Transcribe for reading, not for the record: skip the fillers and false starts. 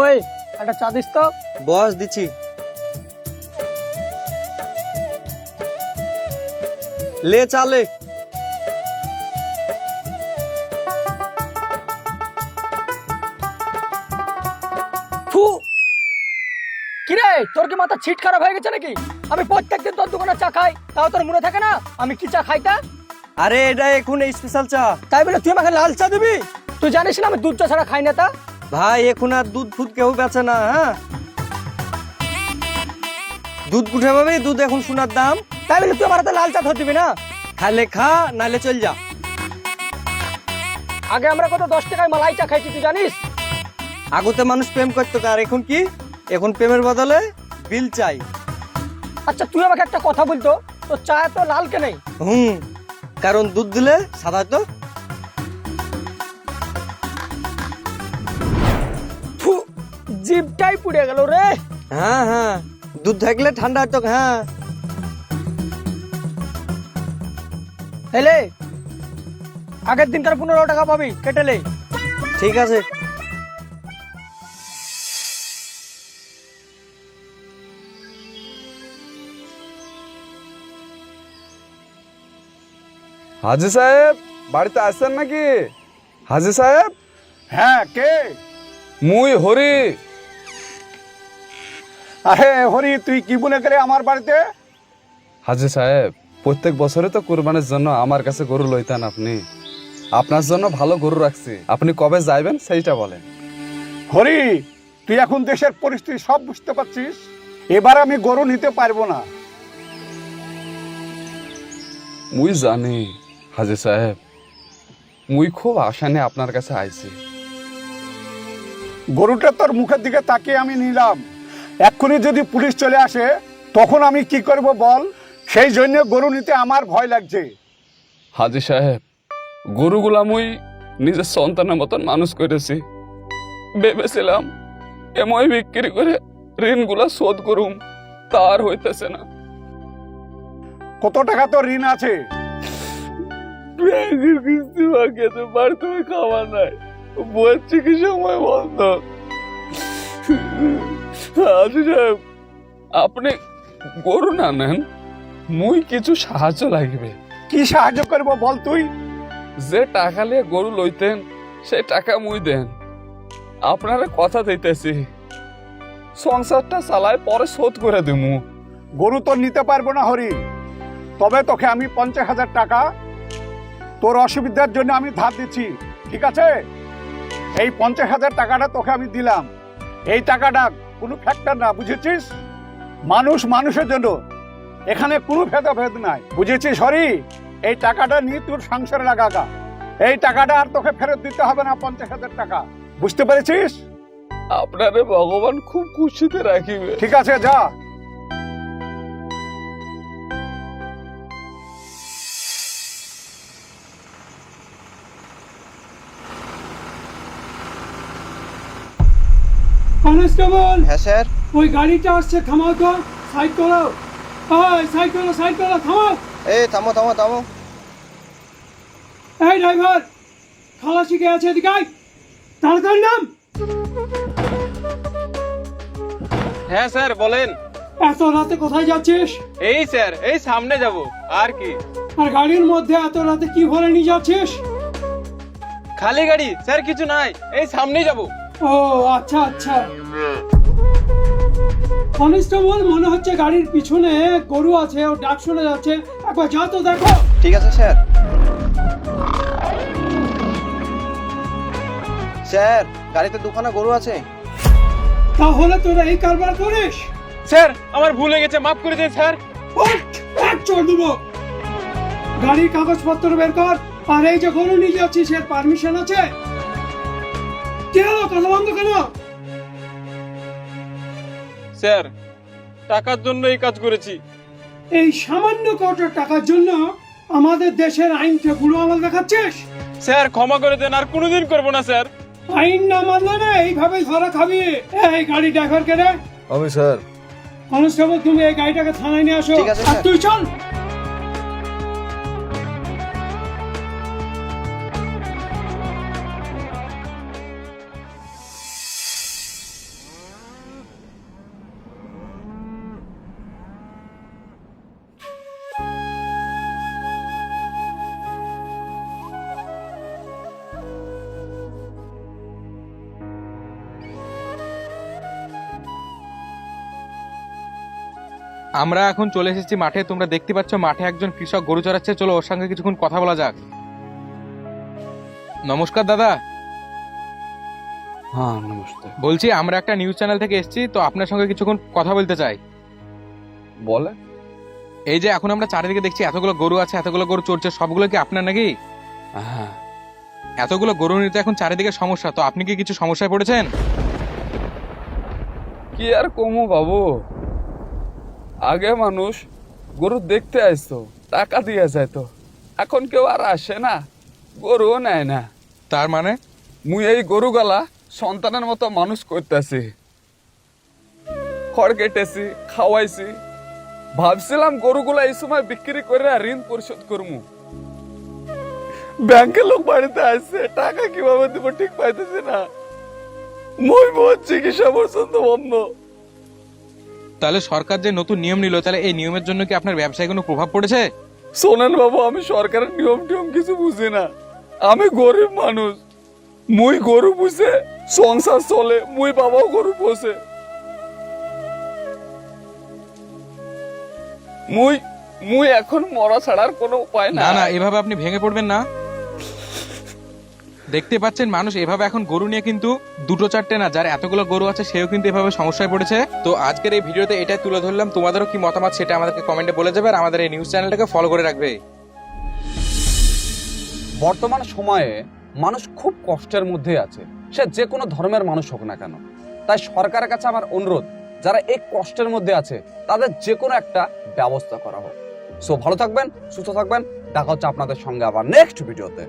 ওই একটা চা দিস তো। বস দিচ্ছি। লে চালে। ফু, কিরে তোর কি মাথা ছিট খারাপ হয়ে গেছে নাকি? আমি প্রত্যেকদিন তোর দোকানে চা খাই, তাও তোর মনে থাকে না আমি কি চা খাইতা? আরে এটা এখন স্পেশাল চা। তাই বলে তুই আমাকে লাল চা দিবি? তুই জানিস না আমি দুধ চা ছাড়া খাই না তা? ভাই এখন আর দুধ ফুদ কেউ বেচে না। হ্যাঁ, দুধ উঠে পাবে, দুধ এখন সোনার দাম। তাই বলে তুই আমার হাতে লাল চা ধর দিবি না? খালে খা, নালে চল যা। আগে আমরা কত 10 টাকায় মালাই চা খাইছি তুই জানিস? আগতে মানুষ প্রেম করতো, আর এখন কি? এখন প্রেমের বদলে বিল চাই। আচ্ছা তুই আমাকে একটা কথা বলতো, তোর চা এত লাল কেন? কারণ দুধ দিলে সাদা তো। ফু, জিভটাই পুড়ে গেল রে। হ্যাঁ হ্যাঁ, দুধ থাকলে ঠান্ডা তো। হ্যাঁ হেলে, আগের দিনকার 15 টাকা পাবি, কেটেলে। ঠিক আছে। হাজি সাহেব বাড়িতে আসছেন নাকি? হাজি সাহেব। হ্যাঁ, কে? মুই হরি। আরে হরি, তুই কি মনে করে আমার বাড়িতে? হাজি সাহেব, প্রত্যেক বছরে তো কুরবানির জন্য আমার কাছে গরু লইতেন আপনি। আপনার জন্য ভালো গরু রাখছি, আপনি কবে যাইবেন সেইটা বলেন। হরি, তুই এখন দেশের পরিস্থিতি সব বুঝতে পারছিস। এবার আমি গরু নিতে পারবো না। মুই জানি হাজি সাহেব, মুই খুব আশা নিয়ে আপনার কাছে আইছি। গরুটা তোর মুখের দিকে তাকিয়ে আমি নিলাম। এক্ষুনি যদি পুলিশ চলে আসে তখন আমি কি করব বল? সেই জন্য গরু নিতে আমার ভয় লাগছে। হাজি সাহেব, গরুগুলা মুই নিজের সন্তানের মতন মানুষ করেছি। ভেবেছিলাম এমই বিক্রি করে ঋণগুলা শোধ করুম, তার হইতেছে না। কত টাকা তোর ঋণ আছে? ব্যাংকের কিস্তি বাকি আছে, বাড়িতে খাবার নাই, বইয়ের চিকিৎসা সময় বন্ধ। হাজি সাহেব, আপনি গরু না নেন, মুই কিছু সাহায্য লাগবে। কি সাহায্য করব বল তুই? যে টাকা নিয়ে গরু লইতেন সেই টাকা মুই দেন। আপনারা কথা দিতেছি, সংসারটা চালায় পরে শোধ করে দিমু। গরু তো নিতে পারবো না হরি, তবে তোকে আমি 50,000 টাকা তোর অসুবিধার জন্য আমি ধার দিচ্ছি, ঠিক আছে? এই 50,000 টাকাটা তোকে আমি দিলাম। এই টাকাটা কোনো ফ্যাক্টর না, বুঝেছিস? মানুষ মানুষের জন্য, এখানে কোনো ভেদাভেদ নাই, বুঝেছিস হরি? এই টাকাটা নিয়ে তোর সংসারে লাগাগা। এই টাকাটা আর তোকে ফেরত দিতে হবে না, 50,000 টাকা। বুঝতে পেরেছিস? আপনারে ভগবান খুব খুশিতে রাখিবে। ঠিক আছে, যা। কনস্টেবল, হ্যাঁ স্যার। ওই গাড়িটা আসছে, থামাও তো, সাইড করো। সাইড করো, সাইড করো, থামাও। এই থামো থামো থামো। এই ড্রাইভার, খালাসি কে আছে এদিকে আয়, তাড়াতাড়ি নাম। হ্যাঁ স্যার বলেন। এত রাতে কোথায় যাচ্ছিস? এই স্যার, এই সামনে যাব, আর কি? আর গাড়ির মধ্যে এত রাতে কি ভরে নিয়ে যাচ্ছিস? খালি গাড়ি স্যার, কিছু নাই, এই সামনেই যাব। ও আচ্ছা আচ্ছা। কনস্টেবল, মনে হচ্ছে গাড়ির পিছনে গরু আছে, ও ডাক শোনা যাচ্ছে, একবার যা তো দেখো। ঠিক আছে স্যার। স্যার, গাড়িতে দুখানা গরু আছে। তাহলে তোরা এই কারবার করিস? স্যার আমার ভুল হয়ে গেছে, মাফ করে দিন স্যার। এক চড় দেবো। গাড়ির কাগজপত্র বের কর, আর এই যে গরু নিয়ে যাচ্ছিস এর পারমিশন আছে? কি হলো, কথা বন্ধ কেন? স্যার টাকার জন্য এই কাজ করেছি। এই সামান্য কটা টাকার জন্য আমাদের দেশের আইনকে বুড়ো আমল দেখাচ্ছিস? স্যার ক্ষমা করে দেন, আর কোনোদিন করবো না স্যার। আইন না মানলে না এইভাবে ধরা খাবি। এই গাড়ি ড্রাইভার কে রে? আমি স্যার। কনস্টেবল, তুমি এই গাড়িটাকে থানায় নিয়ে আসো। ঠিক আছে, আর স্যার। তুই চল। আমরা এখন চলে এসেছি মাঠে। তোমরা দেখতে পাচ্ছ মাঠে একজন কৃষক গরু চড়াচ্ছে। চলো ওর সঙ্গে কিছুক্ষণ কথা বলা যাক। নমস্কার দাদা। হ্যাঁ নমস্তে। বলছি আমরা একটা নিউজ চ্যানেল থেকে এসেছি, তো আপনার সঙ্গে কিছুক্ষণ কথা বলতে চাই। বলে। এই যে এখন আমরা চারিদিকে দেখছি এতগুলো গরু আছে, এতগুলো গরু চড়ছে, সবগুলো কি আপনার নাকি? হ্যাঁ। এতগুলো গরু নিতে এখন চারিদিকে সমস্যা, তো আপনি কি কিছু সমস্যায় পড়েছেন? কি আর কমু বাবু, আগে মানুষ গরু দেখতে আসতো, টাকা দিয়ে যাইতো, এখন কেউ আর আসে না, গরুও নেয় না। তার মানে? মুই এই গরুগুলা সন্তানের মতো মানুষ করতেছি, খড় কেটেছি, খাওয়াইছি, ভাবছিলাম গরুগুলা এই সময় বিক্রি করে ঋণ পরিশোধ করবো। ব্যাংকে লোক বাড়িতে আসছে, টাকা কিভাবে দিব ঠিক পাইতেছি না, মই বহুত চিকিৎসা পর্যন্ত বন্ধ। তাহলে সরকার যে নতুন নিয়ম নিল, তাহলে এই নিয়মের জন্য কি আপনার ব্যবসায় কোনো প্রভাব পড়েছে? শোনেন বাবু, আমি সরকারের নিয়ম টিয়ম কিছু বুঝি না, আমি গরিব মানুষ, মুই গরু পুষে সংসার চলে, মুই বাবাও গরু পোষে, মুই এখন মরা ছাড়ার কোনো উপায় না না। না, এভাবে আপনি ভেঙে পড়বেন না। দেখতে পাচ্ছেন মানুষ এভাবে এখন গরু নিয়ে কিন্তু দুটো চারটে না, যার এতগুলো গরু আছে সেও কিন্তু এভাবে সমস্যায় পড়েছে। তো আজকের এই ভিডিওতে এটাই তুলে ধরলাম। তোমাদেরও কি মতামত সেটা আমাদেরকে কমেন্টে বলে যাবে, আর আমাদের এই নিউজ চ্যানেলটাকে ফলো করে রাখবে। বর্তমান সময়ে মানুষ খুব কষ্টের মধ্যে আছে, সে যে কোনো ধর্মের মানুষ হোক না কেন। তাই সরকারের কাছে আমার অনুরোধ, যারা এই কষ্টের মধ্যে আছে তাদের যে কোনো একটা ব্যবস্থা করা হোক। সো ভালো থাকবেন, সুস্থ থাকবেন, দেখা হচ্ছে আপনাদের সঙ্গে আবার নেক্সট ভিডিওতে।